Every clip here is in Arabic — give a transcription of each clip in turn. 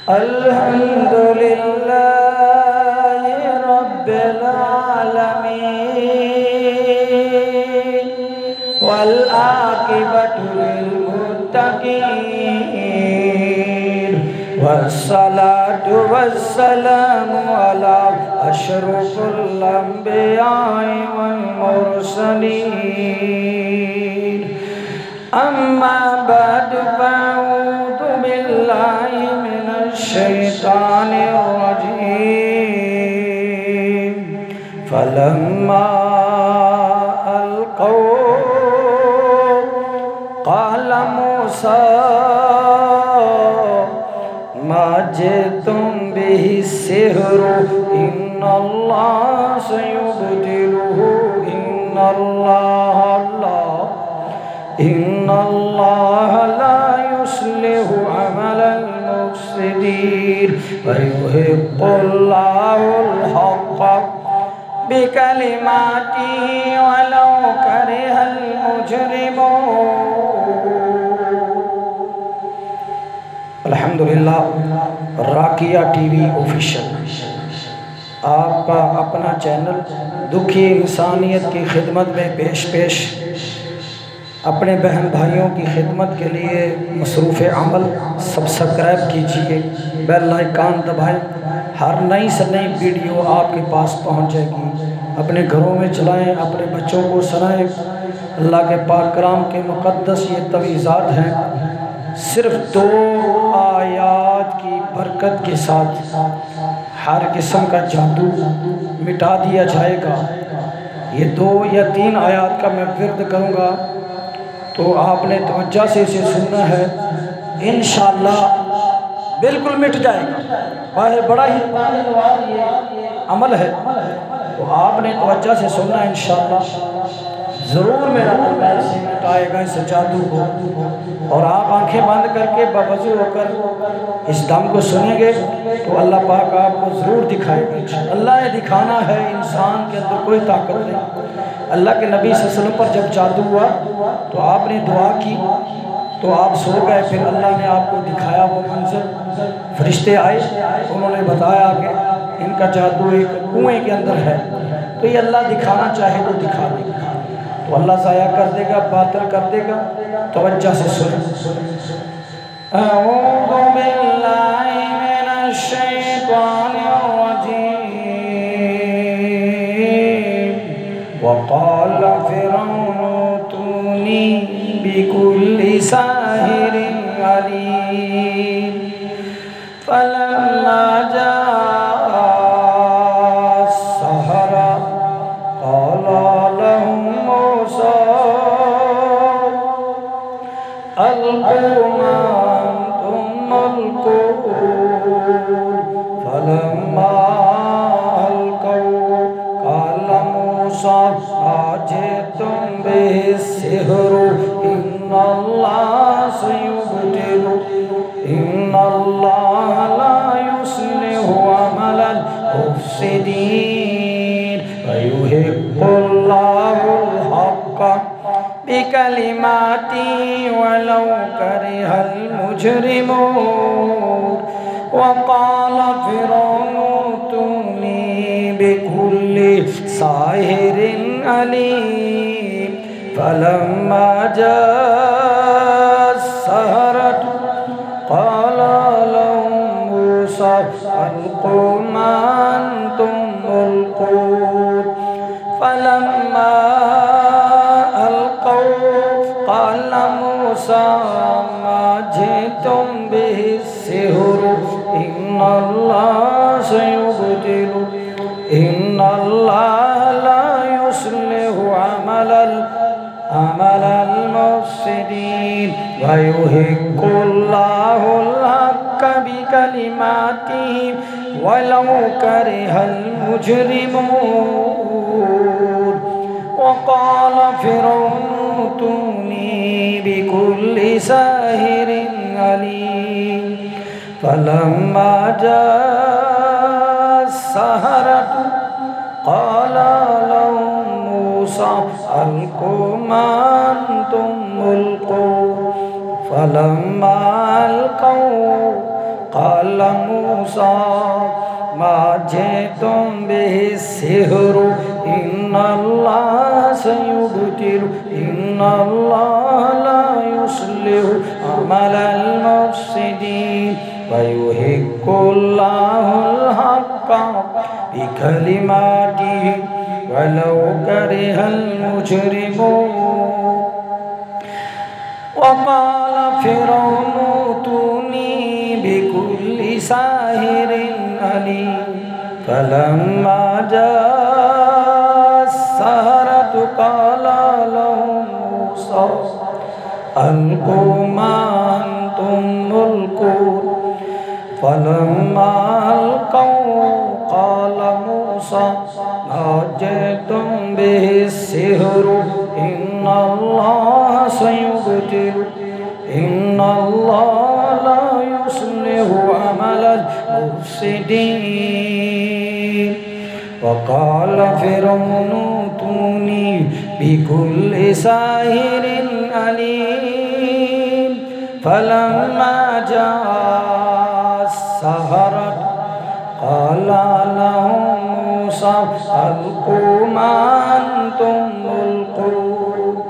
الحمد لله رب العالمين والعاقبة للمتقين والصلاة والسلام على أشرف الأنبياء والمرسلين أما بعد فأعوذ بالله من الشيطان الرجيم فلما ألقوا قال موسى ما جئتم به السحر إن الله سيبطله إن الله لا يصلح عمل المفسدين ويحق الله الحق بكلماته ولو كره المجرمون. الحمدللہ راقیہ ٹی وی آفیشل آپ کا اپنا چینل دکھی انسانیت کی خدمت میں پیش اپنے بہن بھائیوں کی خدمت کے لیے مصروف عمل. سبسکرائب کیجئے، بیل آئیکن دبائیں، ہر نئی سے نئی ویڈیو آپ کے پاس پہنچ جائے گی. اپنے گھروں میں چلائیں، اپنے بچوں کو سنائیں. اللہ کے پاک کلام کے مقدس یہ توعیزات ہیں، صرف 2 آیات کی برکت کے ساتھ ہر قسم کا جادو مٹا دیا جائے گا. یہ 2 یا 3 آیات کا میں ورد کروں گا تو آپ نے توجہ سے اسے سننا ہے. انشاءاللہ بالکل مٹ جائے گا. بڑا ہی طاقتور یہ عمل ہے تو آپ نے توجہ سے سننا ہے. انشاءاللہ ضرور میرا اللہ اسے مٹائے گا، اس جادو کو. اور آپ آنکھیں بند کر کے باوضو ہو کر اس دم کو سنیں گے تو اللہ پاک آپ کو ضرور دکھائے گا. اللہ نے دکھانا ہے، انسان کے اندر کوئی طاقت نہیں. اللہ کے نبی صلی اللہ علیہ وسلم پر جب جادو ہوا تو آپ نے دعا کی تو آپ سو گئے. پھر اللہ نے آپ کو دکھایا وہ منظر. فرشتے آئے، انہوں نے بتایا کہ ان کا جادو ایک کنویں کے اندر ہے. تو یہ اللہ دکھانا چاہے تو دکھا دے گا، تو اللہ ضائع کر دے گا، باطل کر دے گا. توجہ سے سنیں. اعوذ باللہ من الشیطان الرجیم وقال فرعون ائتونی بكل ساحر علیم فلما جاء السحرة قال لهم موسى ألقوا ما أنتم ملقون فلما ألقوا قال موسى ما جئتم به السحر إن الله سيبطله إن الله لا يصلح عمل المفسدين ويحق الله الحق بكلماته ولو كره المجرمون. وقال فرعون ائتوني بكل ساحر عليم فلما جاء السحرة قال لهم موسى ألقوا ما أنتم ملقون فلما قال موسى ما جئتم به السحر إن الله سيبطله إن الله لا يصلح عمل المفسدين ويحق الله الحق بكلماته ولو كره المجرمون. وقال فرعون ائتوني بكل ساحر عليم فلما جاء السحرة قال لهم موسى ألقوا ما أنتم ملقون فلما ألقوا قال موسى ما جئتم به السحر إن الله سيبطل إن الله لا يصلح عمل المفسدين ويحق الله الحق بكلماته ولو كره المجرمون وقال فرعون ائتوني بكل ساحر عليم فلما جاء السحرة قال لهم موسى ألقوا ما أنتم ملقون فلما ألقوا قال موسى ما جئتم به السحر إن الله سيبطل إن الله لا يصلح عمل المفسدين وقال فرعون ائتوني بكل ساحر عليم فلما جاء السحرة قال لهم موسى ألقوا ما أنتم ملقون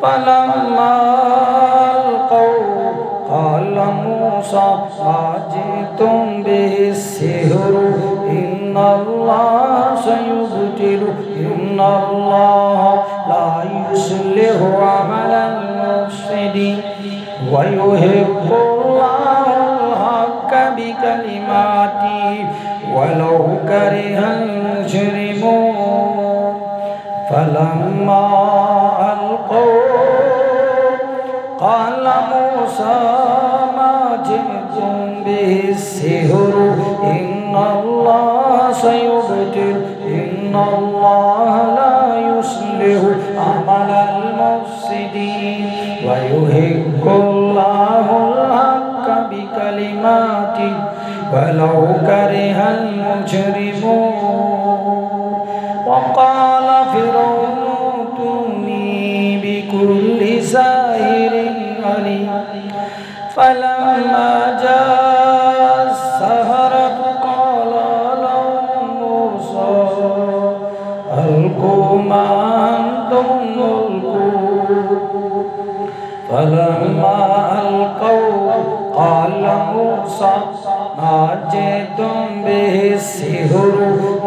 فلما ألقوا قال موسى ما جئتم به السحر إن الله سيبطل إن الله لا يصلح عمل المفسدين ويحق الله الحق بكلماته ولو كره المجرمون فلما ألقوا قال موسى ما جئتم به السحر إن الله سيبطل إن الله لا يصلح عمل المفسدين ويحق الله الحق بكلماته ولو كره المجرمون وقال فرعون ائتوني بكل ساحر عليم فلما جاء السحرة قال لهم موسى ألقوا ما أنتم ملقون فلما ألقوا قال موسى ما جئتم به السحر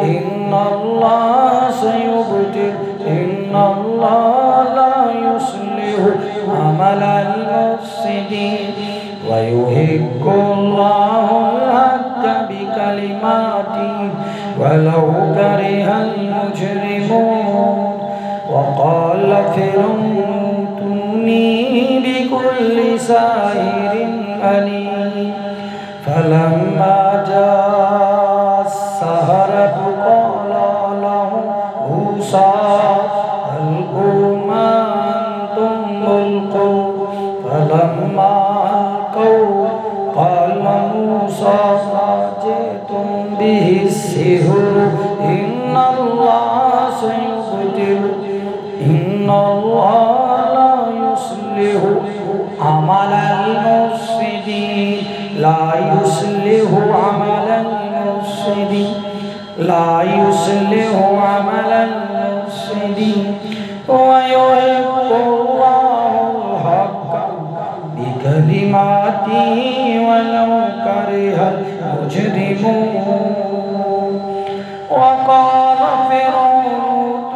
إن الله سيبطل إن الله لا يصلح عمل المفسدين ويحق الله الحق بكلماته ولو كره المجرمون وقال فرعون ائتوني بكل ساحر عليم فلما جاء السحرة قال لهم موسى ألقوا ما أنتم ملقون فلما ألقوا قال موسى ما جئتم به السحر إن الله سيبطل إن الله لا يصلح عمل المفسدين لا يصلح عمل المفسدين لا يصلح عمل المفسدين ويحق الله الحق بكلماته ولو كره المجرمون وقال فرعون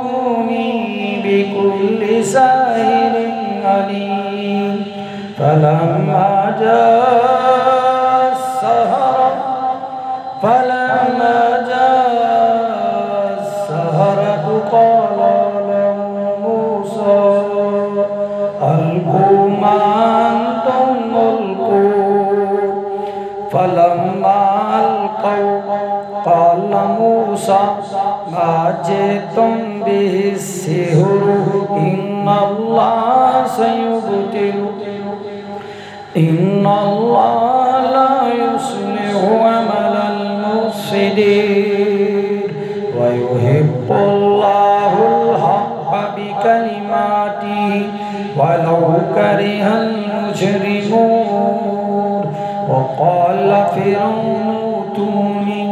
ائتوني بكل ساحر عليم فلما جاء السحرة قال لهم موسى ألقوا ما أنتم ملقون فلما ألقوا قال موسى ما جئتم به السحر إن الله سيبطل إن الله لا يصلح عمل المفسدين ويحق الله الحق بكلماته ولو كره المجرمون وقال फिरौन ऊतूनी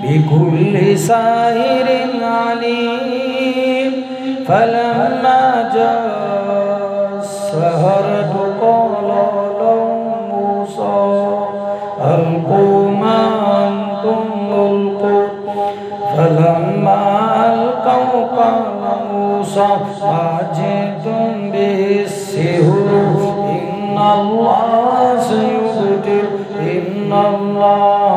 बिकुल्लि साहिरिन अलीम फलम्मा जाअ सहरतु क़ाला लहुम मूसा अल्क़ू मा अंतुम मुल्क़ून फलम्मा अलक़ौ क़ाला मूसा मा जि'तुम बिस्सिह्र इन्नल्लाह सयुब्तिल इन्नल्लाह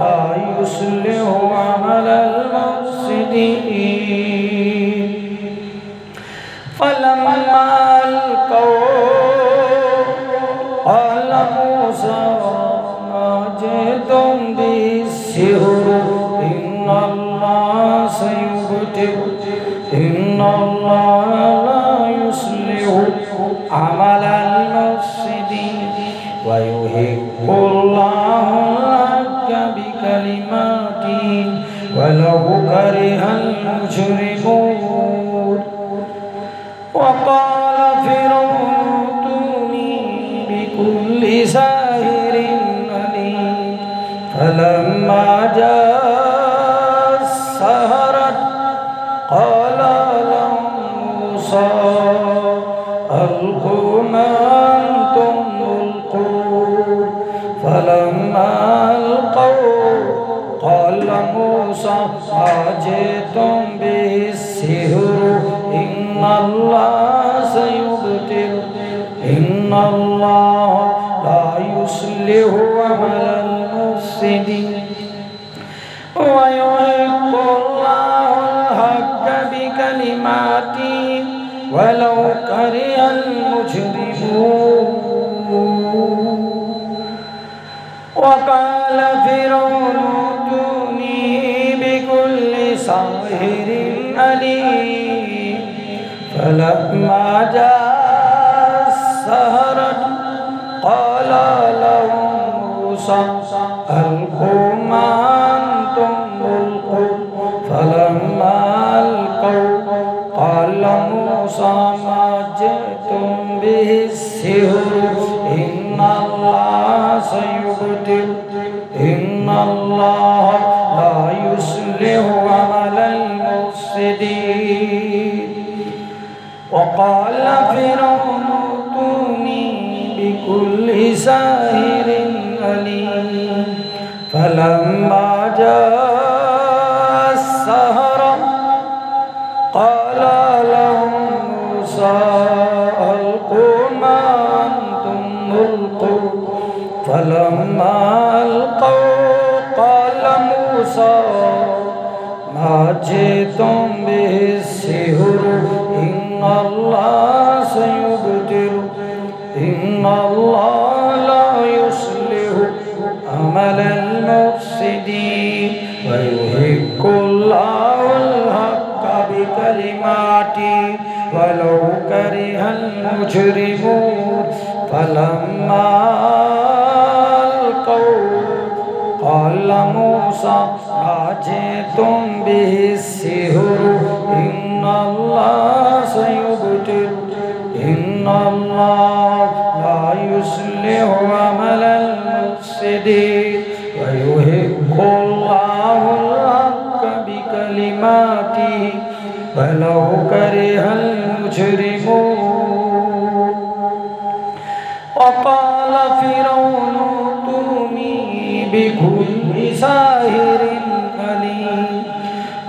ला युस्लिहु अमलल मुफ़्सिदीन फलम्मा अलक़ौ क़ाला मूसा मा जि'तुम बिस्सिह्र इन्नल्लाह सयुब्तिल इन्नल्लाह ला युस्लिहु अमलल मुफ़्सिदीन व युहिक्कुल्लाहुल हक़्क़ बिकलिमातिही वलौ करिहल मुजरिमून वक़ाल फ़िरौन ऊतूनी बिकुल्लि साहिरिन अलीम फलम्मा जाअ السحرة قال لهم موسى ألقوا ما أنتم ملقون فلما ألقوا قال موسى ما جئتم به السحر إن الله سيبطل إن الله لا يصلح عمل المفسدين ويحق الله الحق بكلماته ولو كره المجرمون وقال فرعون ائتوني بكل ساحر عليم فلما جاء السحرة قال لهم موسى ألقوا ما أنتم ملقون فلما ألقوا قال موسى ما جئتم به السحر إن الله سيبطل إن الله لا يصلح عمل المفسدين وقال فرعون ائتوني بكل ساحر عليم فلما جاء السحرة قال لهم موسى ألقوا ما أنتم ملقون فلما ألقوا قال موسى ما جئتم به السحر إن الله سيبطل إن الله لا يصلح عمل المفسدين ويحق الله الحق بكلماته ولو كره المجرمون فلما ألقوا قال موسى ما جئتم به السحر إن الله سيبطل إن الله لا يصلح عمل المفسدين ويحق الله الحق بكلماته ولو كره المجرمون وقال فرعون ائتوني بكل ساحر عليم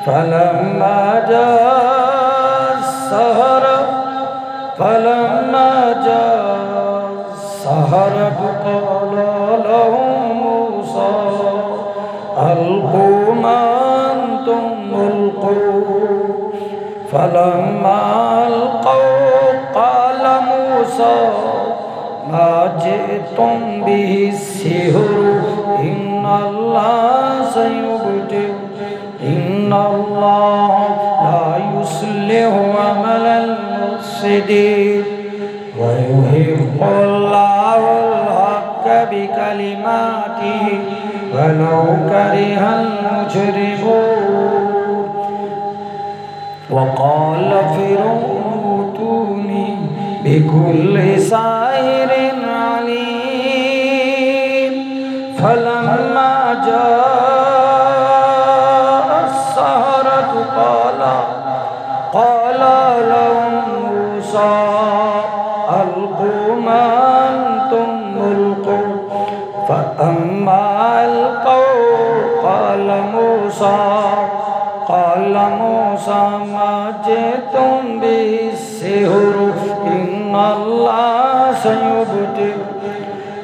فلما جاء السحرة قال لهم موسى ألقوا ما أنتم ملقون فلما ألقوا قال موسى ما جئتم به السحر إن الله سيبطل إن الله لا يصلح عمل المفسدين ويحق الله الحق بكلماته ولو كره المجرمون وقال فرعون ائتوني بكل ساحر عليم فلما جاء السحرة قال لهم موسى ألقوا ما أنتم ملقون فأما ألقوا قال موسى ما جئتم به السحر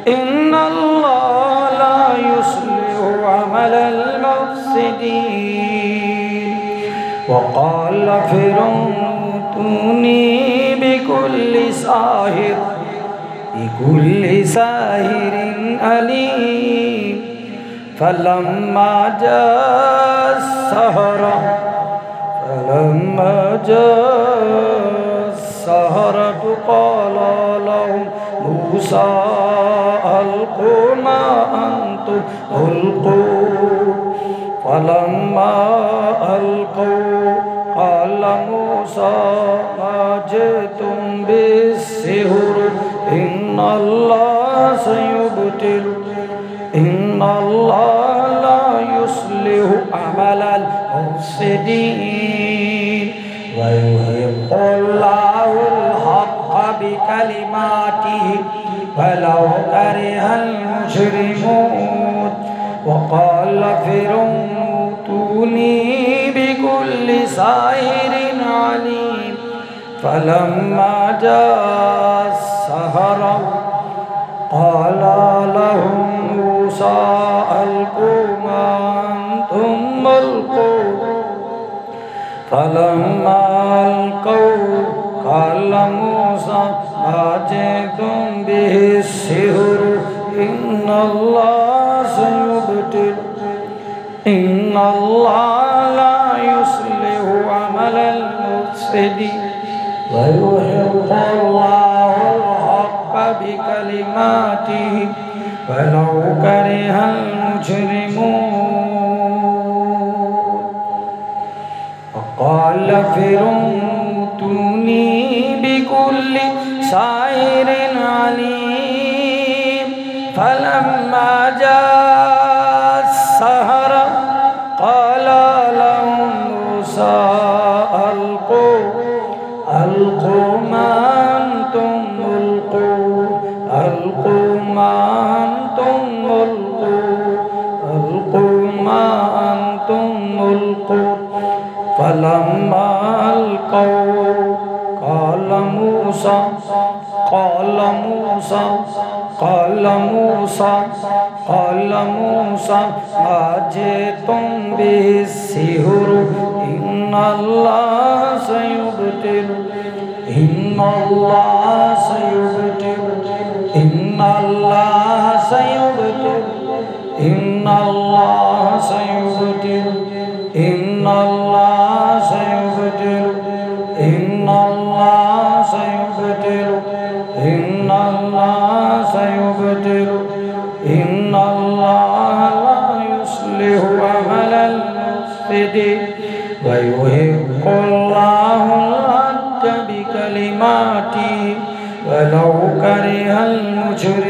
إن الله لا يصلح عمل المفسدين وقال فرعون ائتوني بكل ساحر عليم فلما جاء السحرة قال لهم موسى ألقوا ما أنتم ملقون فلما ألقوا قال موسى ما جئتم بالسحر إن الله لا يصلح عمل المفسدين ويحق الله الحق بكلماته ولو كره المجرمون وقال فرعون ائتوني بكل ساحر عليم فلما جاء السحرة قال لهم موسى ألقوا ما أنتم ملقون فلما ألقوا قال موسى ما جئتم به السحر إن الله لا يصلح عمل المفسدين ويحق الله الحق بكلماته ولو كره المجرمون وقال فرعون ائتوني بكل ساحر عليم فلما جاء السحرة قال لهم موسى ألقوا ما أنتم ملقون فلما ألقوا قال موسى ما جئتم به السحر إن الله سيبطله إن الله لا يصلح عمل المفسدين ويحق الله الحق بكلماته ولو كره المجرمون